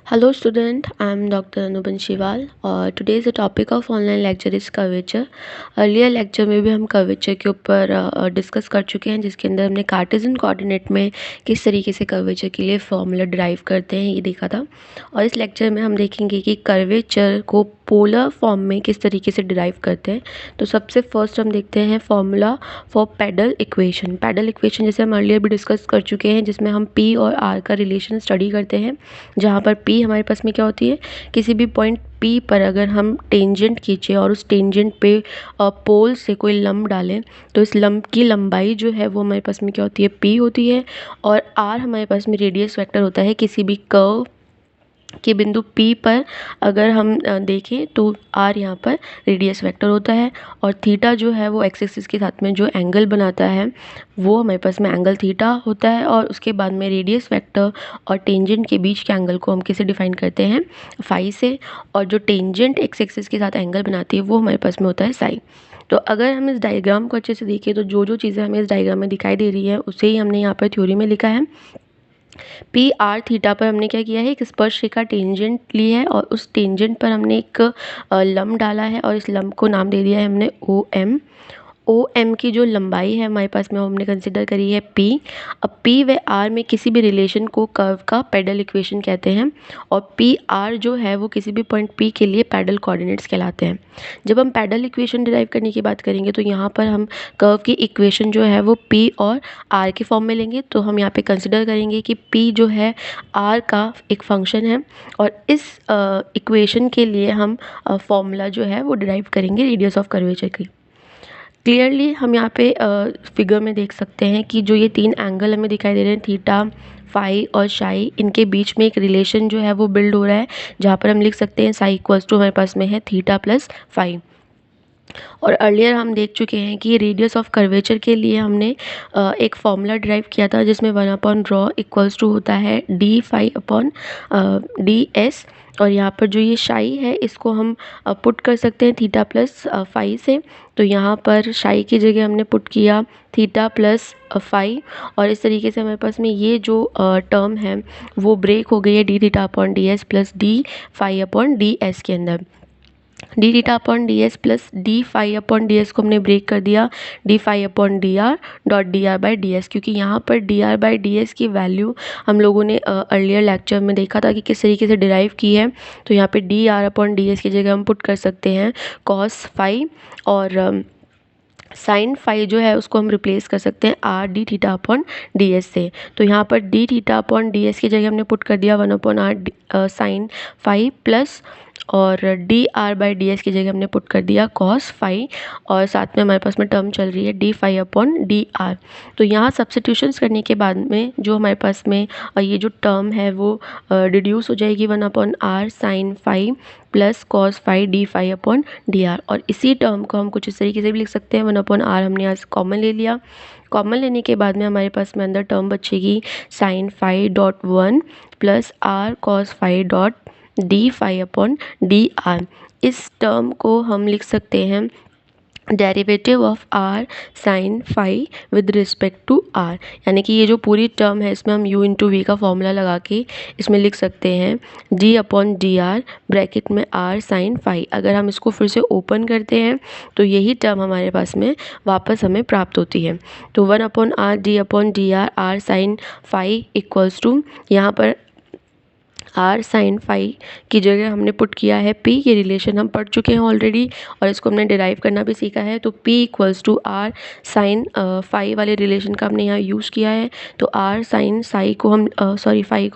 Hello student, I am Dr. Anuban Shival और today is the topic of online lecture is curvature। Earlier lecture में भी हम curvature के ऊपर discuss कर चुके हैं, जिसके अंदर हमने कार्टेशियन कोऑर्डिनेट में किस तरीके से कर्वेचर के लिए फॉर्मूला ड्राइव करते हैं ये देखा था। और इस लेक्चर में हम देखेंगे कि कर्वेचर को पोलर फॉर्म में किस तरीके से डिराइव करते हैं। तो सबसे फर्स्ट हम देखते हैं formula for paddle equation. Paddle equation जैसे हम अर्लियर भी डिस्कस कर चुके हैं, जिसमें हम पी और आर का रिलेशन स्टडी करते हैं, जहाँ पर पी हमारे पास में क्या होती है, किसी भी पॉइंट पी पर अगर हम टेंजेंट खींचे और उस टेंजेंट पे पोल से कोई लंब डालें तो इस लंब की लंबाई जो है वो हमारे पास में क्या होती है, पी होती है। और आर हमारे पास में रेडियस वेक्टर होता है किसी भी कर्व के बिंदु P पर अगर हम देखें तो R यहाँ पर रेडियस वेक्टर होता है। और थीटा जो है वो एक्स एक्सिस के साथ में जो एंगल बनाता है वो हमारे पास में एंगल थीटा होता है। और उसके बाद में रेडियस वेक्टर और टेंजेंट के बीच के एंगल को हम कैसे डिफाइन करते हैं, फाई से। और जो टेंजेंट एक्स एक्सिस के साथ एंगल बनाती है वो हमारे पास में होता है साई। तो अगर हम इस डायग्राम को अच्छे से देखें तो जो जो चीज़ें हमें इस डायग्राम में दिखाई दे रही है उसे ही हमने यहाँ पर थ्योरी में लिखा है। पी आर थीटा पर हमने क्या किया है, एक स्पर्श रेखा टेंजेंट ली है और उस टेंजेंट पर हमने एक लंब डाला है और इस लंब को नाम दे दिया है हमने ओ एम। ओ एम की जो लंबाई है हमारे पास में वो हमने कंसिडर करी है पी। अब पी व आर में किसी भी रिलेशन को कर्व का पैडल इक्वेशन कहते हैं और पी आर जो है वो किसी भी पॉइंट पी के लिए पैडल कोऑर्डिनेट्स कहलाते हैं। जब हम पैडल इक्वेशन डिराइव करने की बात करेंगे तो यहाँ पर हम कर्व की इक्वेशन जो है वो पी और आर के फॉर्म में लेंगे। तो हम यहाँ पे कंसिडर करेंगे कि पी जो है आर का एक फंक्शन है और इस इक्वेशन के लिए हम फॉर्मूला जो है वो डिराइव करेंगे रेडियस ऑफ कर्वेचर की। क्लियरली हम यहाँ पे फिगर में देख सकते हैं कि जो ये तीन एंगल हमें दिखाई दे रहे हैं, थीटा, फाई और शाई, इनके बीच में एक रिलेशन जो है वो बिल्ड हो रहा है, जहाँ पर हम लिख सकते हैं साई इक्वल्स टू हमारे पास में है थीटा प्लस फाई। और अर्लियर हम देख चुके हैं कि रेडियस ऑफ कर्वेचर के लिए हमने एक फॉर्मूला ड्राइव किया था, जिसमें 1/ρ इक्वल्स टू होता है D phi upon D S. और यहाँ पर जो ये शाई है इसको हम पुट कर सकते हैं थीटा प्लस फाई से। तो यहाँ पर शाई की जगह हमने पुट किया थीटा प्लस फाई और इस तरीके से हमारे पास में ये जो टर्म है वो ब्रेक हो गई है D theta upon D S plus D phi upon D S के अंदर। D theta upon D S plus D phi upon D S को हमने ब्रेक कर दिया D phi upon D R dot D R by D S, क्योंकि यहाँ पर D R by D S की वैल्यू हम लोगों ने अर्लियर लेक्चर में देखा था कि किस तरीके से डिराइव की है। तो यहाँ पे D R upon D S की जगह हम पुट कर सकते हैं कॉस फाई और साइन फाई जो है उसको हम रिप्लेस कर सकते हैं R D theta upon D S से। तो यहाँ पर D theta upon D S की जगह हमने पुट कर दिया 1/r साइन फाई प्लस और D R by D S की जगह हमने पुट कर दिया कॉस फाई और साथ में हमारे पास में टर्म चल रही है D phi upon D R. तो यहाँ सब्स्टिट्यूशंस करने के बाद में जो हमारे पास में ये जो टर्म है वो रिड्यूस हो जाएगी 1/r sine phi plus cos phi D phi upon D R. और इसी टर्म को हम कुछ इस तरीके से भी लिख सकते हैं, 1/r हमने आज कॉमन ले लिया। कॉमन लेने के बाद में हमारे पास में अंदर टर्म बचेगी sine phi dot 1 plus R cos phi dot D phi upon D R. इस टर्म को हम लिख सकते हैं derivative of R sine phi with respect to R, यानी कि ये जो पूरी टर्म है इसमें हम u इंटू वी का फॉर्मूला लगा के इसमें लिख सकते हैं d upon D are bracket में r साइन फाई। अगर हम इसको फिर से ओपन करते हैं तो यही टर्म हमारे पास में वापस हमें प्राप्त होती है। तो 1/r d upon D R r sine phi equals to यहाँ पर आर साइन फाई की जगह हमने पुट किया है पी। ये रिलेशन हम पढ़ चुके हैं ऑलरेडी और इसको हमने डिराइव करना भी सीखा है। तो P equals to R sine phi वाले रिलेशन का हमने यहाँ यूज़ किया है। तो आर साइन फाई को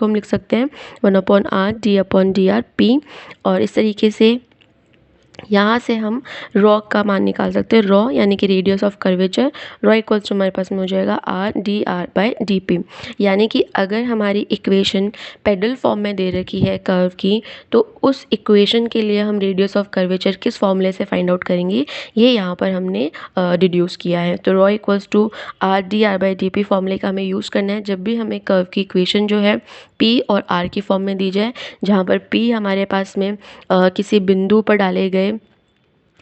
हम लिख सकते हैं 1/r D upon D R P. और इस तरीके से यहाँ से हम रॉ का मान निकाल सकते हैं, रॉ यानी कि radius of curvature. Rho equals to हमारे पास में हो जाएगा R D R by D P. यानी कि अगर हमारी इक्वेशन पेडल फॉर्म में दे रखी है कर्व की, तो उस इक्वेशन के लिए हम रेडियस ऑफ कर्वेचर किस फॉर्मूले से फाइंड आउट करेंगे, ये यहाँ पर हमने डिड्यूस किया है। तो rho equals to R D R by D P फॉर्मूले का हमें यूज़ करना है जब भी हमें कर्व की इक्वेशन जो है पी और आर की फॉर्म में दी जाए, जहाँ पर पी हमारे पास में किसी बिंदु पर डाले गए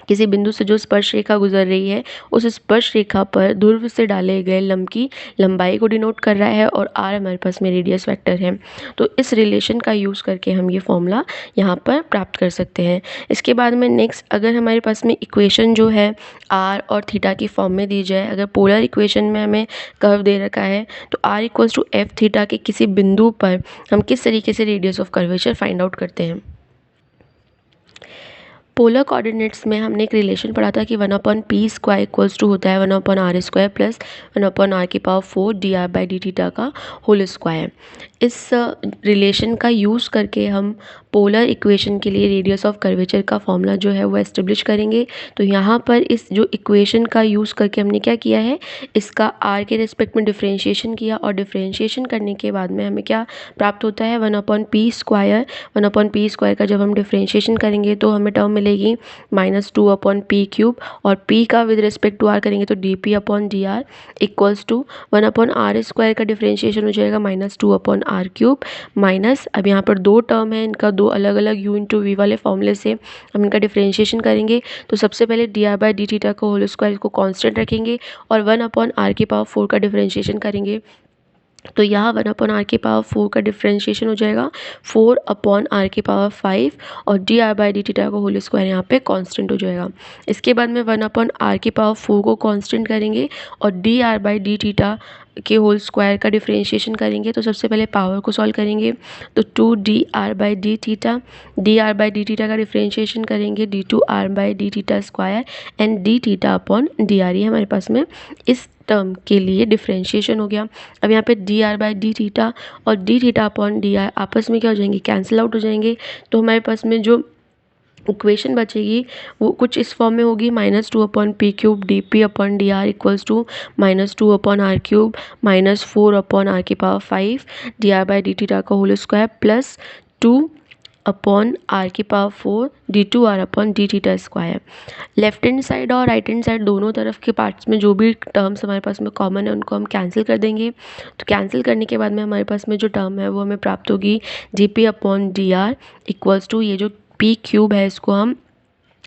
किसी बिंदु से जो स्पर्श रेखा गुजर रही है उस स्पर्श रेखा पर ध्रुव से डाले गए लंब की लंबाई को डिनोट कर रहा है और आर हमारे पास में रेडियस वेक्टर है। तो इस रिलेशन का यूज़ करके हम ये फॉर्मूला यहाँ पर प्राप्त कर सकते हैं। इसके बाद में नेक्स्ट, अगर हमारे पास में इक्वेशन जो है आर और थीटा की फॉर्म में दी जाए, अगर पोलर इक्वेशन में हमें कर्व दे रखा है तो R equals to F theta के किसी बिंदु पर हम किस तरीके से radius of curvature find out करते हैं। पोलर कोऑर्डिनेट्स में हमने एक रिलेशन पढ़ा था कि 1/p² इक्वल्स टू होता है 1/r² प्लस 1/r⁴ dr/d θ का होल स्क्वायर। इस रिलेशन का यूज़ करके हम पोलर इक्वेशन के लिए रेडियस ऑफ कर्वेचर का फॉर्मूला जो है वो एस्टेब्लिश करेंगे। तो यहाँ पर इस जो इक्वेशन का यूज़ करके हमने क्या किया है, इसका आर के रिस्पेक्ट में डिफ्रेंशिएशन किया और डिफ्रेंशिएशन करने के बाद में हमें क्या प्राप्त होता है 1/p²। 1/p² का जब हम डिफ्रेंशिएशन करेंगे तो हमें टर्म मिलेगी -2/p³ और p का विद रिस्पेक्ट टू r करेंगे तो dp/dr इक्वल्स टू 1/r² का डिफ्रेंशिएशन हो जाएगा -2/r³ माइनस, अब यहाँ पर दो टर्म है, इनका दो अलग अलग u इंटू वी वाले फॉर्मूले से हम इनका डिफ्रेंशिएशन करेंगे। तो सबसे पहले dr/d θ का होल स्क्वायर को कांस्टेंट रखेंगे और 1/r⁴ का डिफ्रेंशिएशन करेंगे। तो यहाँ 1/r⁴ का डिफ्रेंशिएशन हो जाएगा 4/r⁵ और dr/d θ का होल स्क्वायर यहाँ पे कांस्टेंट हो जाएगा। इसके बाद में 1/r⁴ को कांस्टेंट करेंगे और dr/d θ के होल स्क्वायर का डिफ्रेंशिएशन करेंगे। तो सबसे पहले पावर को सॉल्व करेंगे तो 2dr/d θ, dr/d θ का डिफ्रेंशिएशन करेंगे d2r/d θ square and d θ/dr। ये हमारे पास में इस टर्म के लिए डिफ्रेंशिएशन हो गया। अब यहाँ पे dr/d θ और d θ/dr आपस में क्या हो जाएंगे, कैंसिल आउट हो जाएंगे। तो हमारे पास में जो इक्वेशन बचेगी वो कुछ इस फॉर्म में होगी -2/p³ dp/dr equals to -2/r³ -4/r⁵ dr/d θ का whole square plus 2/r⁴ d2r/d θ square. Left hand side और राइट हैंड साइड दोनों तरफ के पार्ट्स में जो भी टर्म्स हमारे पास में कॉमन है उनको हम कैंसिल कर देंगे। तो कैंसिल करने के बाद में हमारे पास में जो टर्म है वो हमें प्राप्त होगी dp/dr इक्वल्स टू, ये जो p³ है इसको हम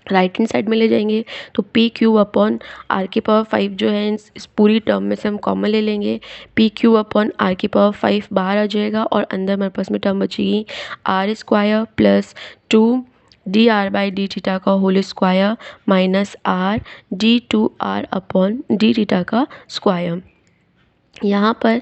राइट हैंड साइड में ले जाएंगे तो p³ r⁵ जो है इस पूरी टर्म में से हम कॉमन ले लेंगे। p³ r⁵ बाहर आ जाएगा और अंदर हमारे पास में टर्म बचेगी r² प्लस 2 dr/d θ का whole square minus r d2r/d θ का स्क्वायर। यहाँ पर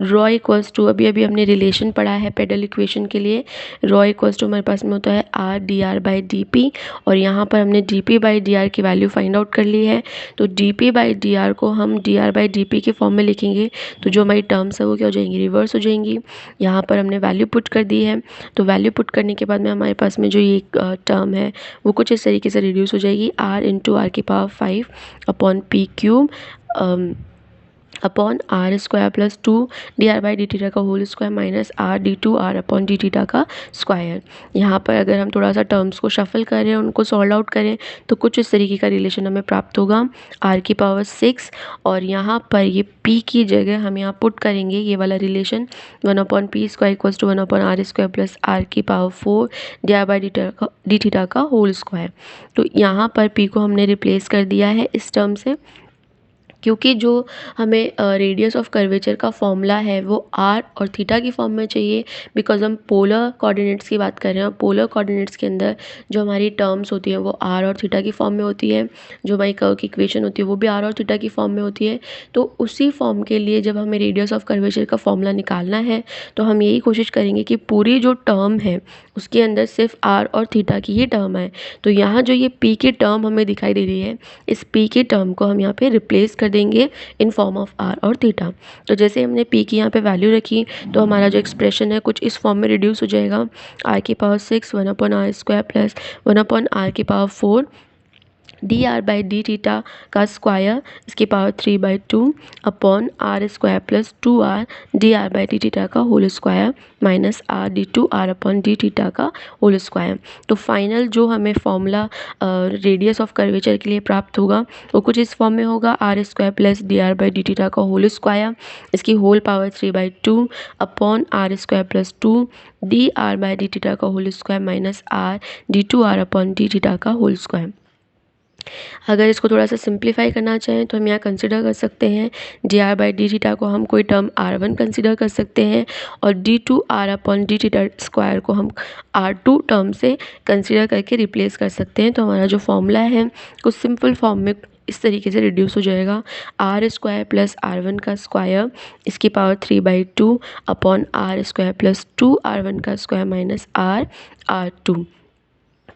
रॉ इक्वल्स टू, अभी हमने रिलेशन पढ़ा है पेडल इक्वेशन के लिए। रॉ इक्वल्स टू हमारे पास में होता है r dr/dp और यहाँ पर हमने dp/dr की वैल्यू फाइंड आउट कर ली है। तो dp/dr को हम dr/dp के फॉर्म में लिखेंगे तो जो हमारी टर्म्स है वो क्या हो जाएंगी, रिवर्स हो जाएंगी। यहाँ पर हमने वैल्यू पुट कर दी है। तो वैल्यू पुट करने के बाद में हमारे पास में जो ये टर्म है वो कुछ इस तरीके से रिड्यूस हो जाएगी r into r⁵/p³ upon r² plus 2 dr/d θ का whole square minus r d2r/d θ का स्क्वायर। यहाँ पर अगर हम थोड़ा सा टर्म्स को शफल करें, उनको सॉल्व आउट करें तो कुछ इस तरीके का रिलेशन हमें प्राप्त होगा r⁶ और यहाँ पर ये p की जगह हम यहाँ पुट करेंगे ये वाला relation 1/p² equals to 1/r² plus r⁴ dr/d θ का होल स्क्वायर। तो यहाँ पर p को हमने रिप्लेस कर दिया है इस टर्म से, क्योंकि जो हमें रेडियस ऑफ कर्वेचर का फॉर्मूला है वो आर और थीटा की फॉर्म में चाहिए, बिकॉज हम पोलर कोऑर्डिनेट्स की बात कर रहे हैं और पोलर कोऑर्डिनेट्स के अंदर जो हमारी टर्म्स होती हैं वो आर और थीटा की फॉर्म में होती है। जो हमारी कर्व की इक्वेशन होती है वो भी आर और थीटा की फॉर्म में होती है। तो उसी फॉर्म के लिए जब हमें रेडियस ऑफ कर्वेचर का फॉर्मूला निकालना है तो हम यही कोशिश करेंगे कि पूरी जो टर्म है उसके अंदर सिर्फ आर और थीटा की ही टर्म है। तो यहाँ जो ये पी की टर्म हमें दिखाई दे रही है, इस पी की टर्म को हम यहाँ पे रिप्लेस कर देंगे इन फॉर्म ऑफ आर और थीटा। तो जैसे हमने पी की यहाँ पे वैल्यू रखी तो हमारा जो एक्सप्रेशन है कुछ इस फॉर्म में रिड्यूस हो जाएगा r⁶ 1/r² plus 1/r⁴ dr/d θ का स्क्वायर इसकी power 3/2 upon r² plus 2r dr/d θ का whole square minus r d2r/d θ का होल स्क्वायर। तो फाइनल जो हमें फॉर्मूला रेडियस ऑफ कर्वेचर के लिए प्राप्त होगा वो कुछ इस फॉर्म में होगा r² प्लस dr/d θ का होल स्क्वायर इसकी whole power 3/2 upon r² plus 2 dr/d θ का whole square minus r d2r/d θ का होल स्क्वायर। अगर इसको थोड़ा सा सिंप्लीफाई करना चाहें तो हम यहाँ कंसिडर कर सकते हैं D R by D theta को हम कोई टर्म R1 कंसिडर कर सकते हैं और D2R upon D theta square को हम R2 टर्म से कंसिडर करके रिप्लेस कर सकते हैं। तो हमारा जो फॉर्मूला है कुछ सिंपल फॉर्म में इस तरीके से रिड्यूस हो जाएगा, आर स्क्वायर प्लस R1 का स्क्वायर इसकी power 3/2 upon R square plus 2R1 का स्क्वायर माइनस R2।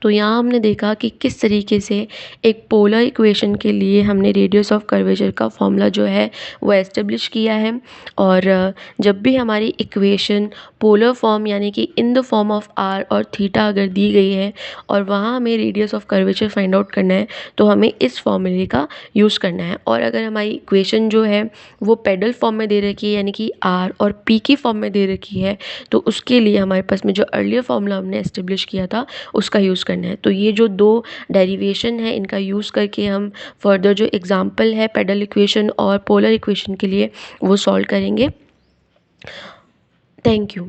तो यहाँ हमने देखा कि किस तरीके से एक पोलर इक्वेशन के लिए हमने रेडियस ऑफ कर्वेचर का फॉर्मूला जो है वो एस्टेब्लिश किया है। और जब भी हमारी इक्वेशन पोलर फॉर्म यानी कि in the form of R और थीटा अगर दी गई है और वहाँ हमें radius of curvature find out करना है तो हमें इस फॉर्मूले का यूज़ करना है। और अगर हमारी इक्वेशन जो है वो पेडल फॉर्म में दे रखी है यानी कि आर और पी की फॉर्म में दे रखी है तो उसके लिए हमारे पास में जो अर्लियर फॉर्मूला हमने एस्टेब्लिश किया था उसका यूज़ करना है। तो ये जो दो डेरिवेशन है इनका यूज़ करके हम फर्दर जो एग्जाम्पल है पेडल इक्वेशन और पोलर इक्वेशन के लिए वो सॉल्व करेंगे। Thank you.